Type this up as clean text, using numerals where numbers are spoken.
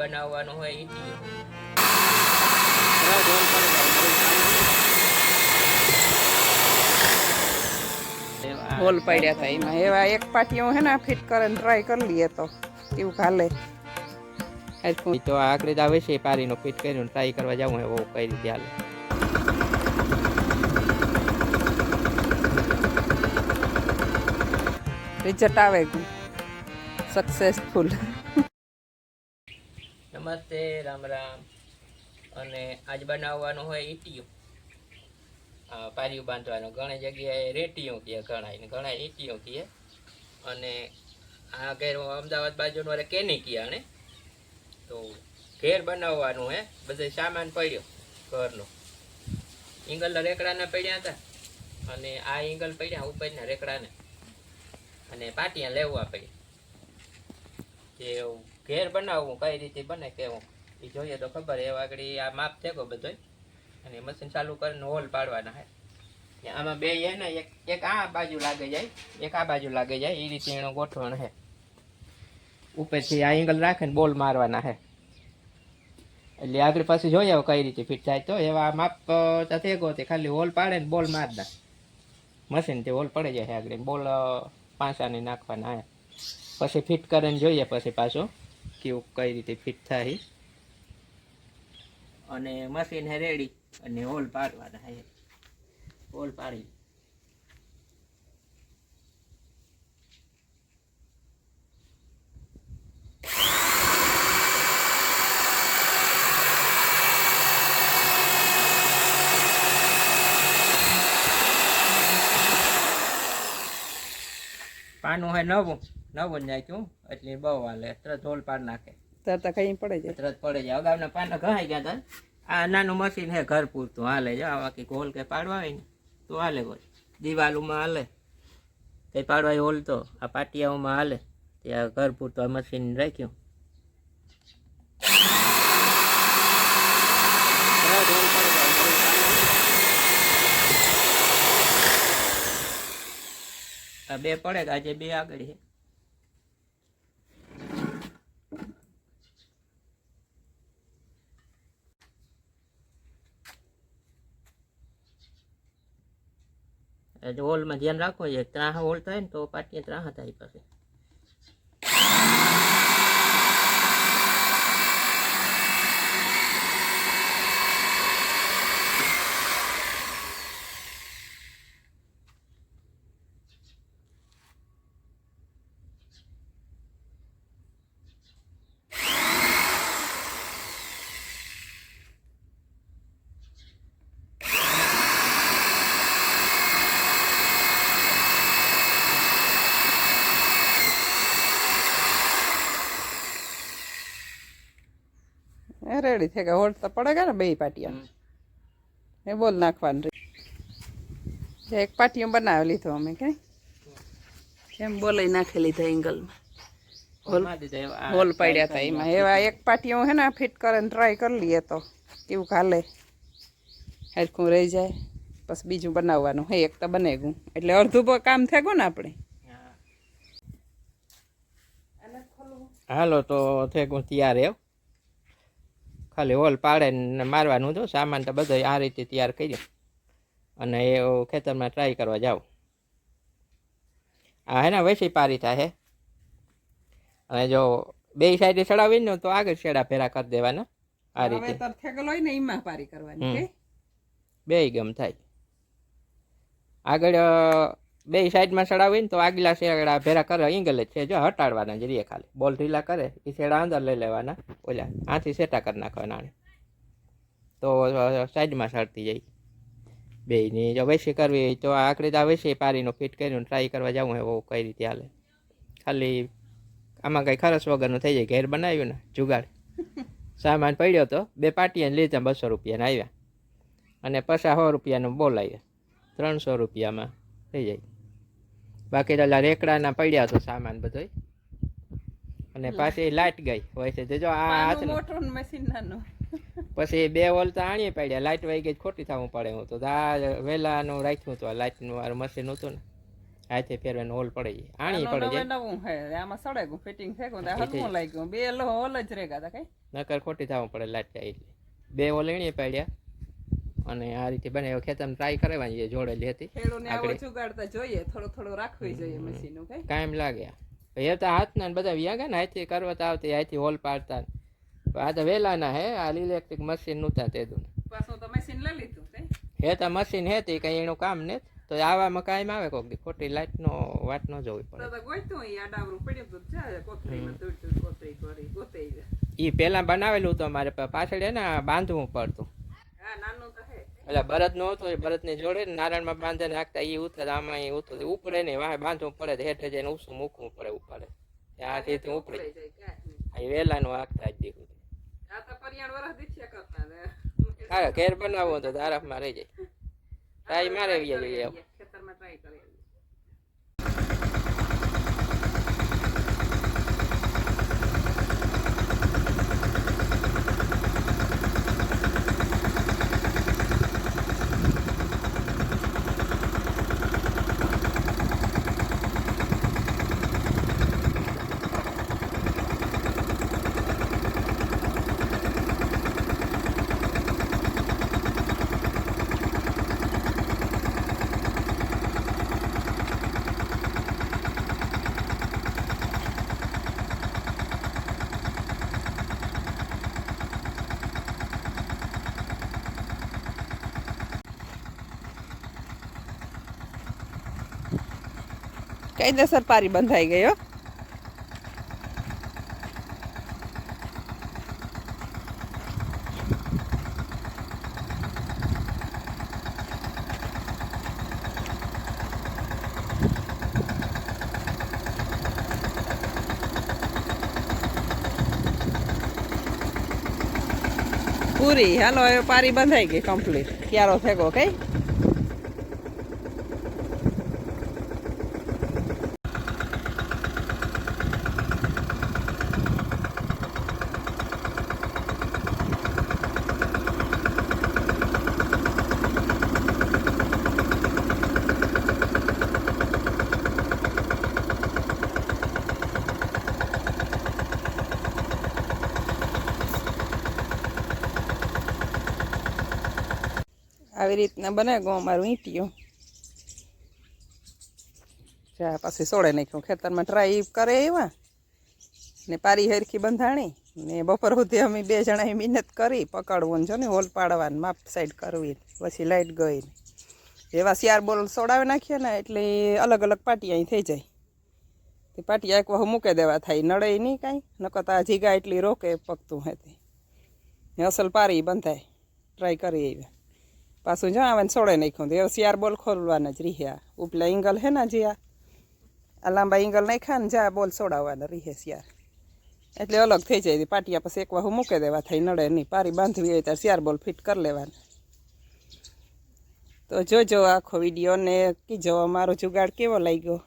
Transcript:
બનાવવાનું હોય ઈટીયું. હોલ પડ્યા હતા એમાં એવા એક પાટીઓ હે ને ફિટ કરીને ટ્રાય કરી લઈએ તો કેવું હાલે. તો આખરે જ આવે છે પારીનો ફિટ કરીને ટ્રાય કરવા જાઉં એવો કઈ રીતે હાલે. રિઝલ્ટ આવે સક્સેસફુલ. નમસ્તે, રામ રામ. અને આજ બનાવવાનું હોય ઈટીયું. પારિયું બાંધવાનું. ઘણી જગ્યાએ રેટીયું કહે, ઘણા ઈટીયું કહે. અને આ ઘેર અમદાવાદ બાજુનું વારે કેની કહે આને. તો ઘેર બનાવવાનું હે. બધો સામાન પડ્યો ઘરનો. ઈંગલના રેકડાના પડ્યા હતા. અને આ ઈંગલ પડ્યા ઉપરના રેકડાને. અને પાટિયા લેવા પડી. કે ઘેર બનાવવું કઈ રીતે બને કેવું એ જોઈએ તો ખબર. એ આગળ આ માપ થેકો બધો. અને મશીન ચાલુ કરીને હોલ પાડવાના હે. આમાં બે હે ને એક આ બાજુ લાગે જાય, એક આ બાજુ લાગે જાય. એ રીતે એનો ગોઠવણ હે. ઉપરથી આ એંગલ રાખે ને બોલ મારવાના હે. એટલે આગળ પાછી જોઈએ કઈ રીતે ફિટ થાય. તો એવા માપ થેકો તે ખાલી હોલ પાડે ને બોલ માર દે. મશીનથી હોલ પડી જાય આગળ. બોલ પાંચાને નાખવાના હે. પછી ફિટ કરીને જોઈએ પછી પાછું કેવું કઈ રીતે ફિટ થાય. અને મશીન હે રેડી. અને હોલ પાડવાના હે. હોલ પાડી પાનું હે નવું નાખ્યું એટલે બહુ હાલે. તરત હોલ પાડ નાખે. તરત કઈ પડે જાય. તરત પડે જાય. અગાઉના પાના ઘણાઈ ગયા હતા. આ નાનું મશીન હે ઘર પૂરતું હાલે. જા બાકી હોલ કઈ પાડવા હોય ને તો હાલે. હોય દિવાલોમાં હાલે કઈ પાડવા હોલ તો આ પાટિયાઓમાં હાલે. ત્યાં ઘર પૂરતું આ મશીન રાખ્યું. આ બે પડે આજે બે આગળ છે. હોલમાં ધ્યાન રાખવું છે. ત્રાહ હોલ થાય ને તો પાટિયા ત્રાહ થાય પછી. રેડી થઈ ગયા. હોલ તો પડે ગયા ને બે પાટિયા. એ બોલ નાખવાનું. એક પાટિયું બનાવી લીધો અમે કઈ એમ બોલાઈ નાખી લીધા એંગલમાં. હોલ પડ્યા હતા એમાં એવા એક પાટિયું હે ને ફિટ કરીને ટ્રાય કરી લઈએ તો કેવું હાલે. હરખું રહી જાય પછી બીજું બનાવવાનું હે. એક તો બને ગયું એટલે અડધું કામ થઈ ગયું ને આપણે. હાલો તો થઈ ગયું તૈયાર. એવું ખાલી હોલ પાડે ને મારવાનું તો સામાન તો બધો આ રીતે તૈયાર કર્યો. અને એ ખેતરમાં ટ્રાય કરવા જાઉં. આ હે ને વૈસી પારી થાય. અને જો બે સાઈડે ચડાવી ને તો આગળ શેડા ફેરા કરી દેવાના આ રીતે. બે ગમ થાય. આગળ બે સાઈડમાં ચડાવીને તો આગલા શેડા ભેરા કરે ઈંગલ જ છે. જો હટાડવાના જ રહીએ ખાલી. બોલ ઢીલા કરે એ શેડા અંદર લઈ લેવાના. ઓલા આથી સેટા કરી નાખવાના તો સાઈડમાં સડતી જાય. બેયની જો વૈસી કરવી હોય તો આખરે આ વૈસી પારીનો ફિટ કરીને ટ્રાય કરવા જાઉં એવો કઈ રીતે હાલે. ખાલી આમાં કંઈ ખર્ચ વગરનું થઈ જાય. ઘેર બનાવ્યું ને જુગાડ. સામાન પડ્યો તો બે પાટિયાને લીધા 200 રૂપિયાના આવ્યા. અને 50 રૂપિયાનો બોલ આવ્યા. 300 રૂપિયામાં થઈ જાય. બાકી તો રેકડાના પડ્યા તો સામાન બધો. અને પાછી લાઇટ ગઈ હોય છે. જો આ હાથનું મશીન નાનું પછી બે હોલ તો આણીએ પડ્યા. લાઇટ વહી ગઈ ખોટી થવું પડે. હું તો આ વહેલાનું રાખ્યું હતું. આ લાઇટનું મારું મશીન હતું ને હાથે ફેરવાનો હોલ પડી જાય આણી પડી જાય નવું હે આમાં સડે ફિટિંગ થઈ ગયું હલવું લાગ્યું બે હોલ જ રેગા તા કઈ નકર ખોટી થવું પડે લાટ એટલે બે હોલ એણીએ પાડ્યા અને આ રીતે બનાવ્યો ખેતરમાં ટ્રાય કરવાની જોડેલી હતી ખેડૂને આવો જુગાડતા જોઈએ થોડું થોડું રાખવી જોઈએ મશીનો કઈ કાયમ લાગે એ તો હાથના બધા વ્યાગા ને હાથથી કરવા તો આવતી હાથથી હોલ પાડતા આ તો વેલાના હે આ ઇલેક્ટ્રિક મશીન નહોતા તે દુને પાછું તો મશીન લઈ લીધું કઈ હે તો મશીન હે તે કઈ એનું કામ ને તો આવામાં કાયમ આવે કોક દી ખોટી લાઈટનો વાટ ન જોવી પડે તો ગોઈતું આ ડાબરું પડ્યું તો જાય કોથળીમાં તુડ કોથળી કરી ગોતઈ જાય ઈ પહેલા બનાવેલું તો મારે પાછળ હે ને બાંધવું પડતું હા નાનું તો હે એટલે બળદ નો હતો એ બળદ ને જોડે નારાયણમાં બાંધે નાખતા એ ઉતરે આમાં એ ઉતરે ઉપડે ને વાહે બાંધવું પડે હેઠે જઈને ઊંચું મૂકવું પડે ઉપડે આ રીતે ઉપડે આ વેલાનું આખતા જ દીધું આ તો પરિયાણ વરસ દીઠ્યા કરતા ને હા ઘેર બનાવવું તો આરામમાં રહી જાય ટ્રાય મારે ખેતરમાં ટ્રાય કરી કાયદેસર પારી બંધાઈ ગયો પૂરી હાલો હવે પારી બંધાઈ ગઈ કમ્પ્લીટ ક્યારો થેગો કઈ આવી રીતના બને ગો અમારું ઈંટિયું જા પછી સોડે નાખ્યું ખેતરમાં ટ્રાય કરે એવા ને પારી હરખી બંધાણી ને બપોર સુધી અમે બે જણાએ મહેનત કરી પકડવું જો ને હોલ પાડવાનું માપ સાઈડ કરવી પછી લાઇટ ગઈ એવા 4 બોલ સોડાવી નાખ્યા ને એટલે અલગ અલગ પાટી અહીં થઈ જાય તે પાટી એક વહુ મૂકી દેવા થાય નડે નહીં કાંઈ નકર જીગા એટલી રોકે પકતું હતી અસલ પારી બંધાય ટ્રાય કરી એવી પાછું જો આવે સોડે નાખ્યું તો 4 બોલ ખોલવાના જ રહ્યા ઉપલા એંગલ હે ને જ્યાં આ લાંબા એંગલ નાખ્યા ને જ્યાં બોલ સોડાવવાના રહે 4 એટલે અલગ થઈ જાય પાટિયા પછી એક વાહુ મૂકી દેવા થાય નડે નહીં પારી બાંધવી હોય ત્યારે 4 બોલ ફિટ કરી લેવાના તો જોજો આખો વિડીયો ને કીજો અમારો જુગાડ કેવો લાગ્યો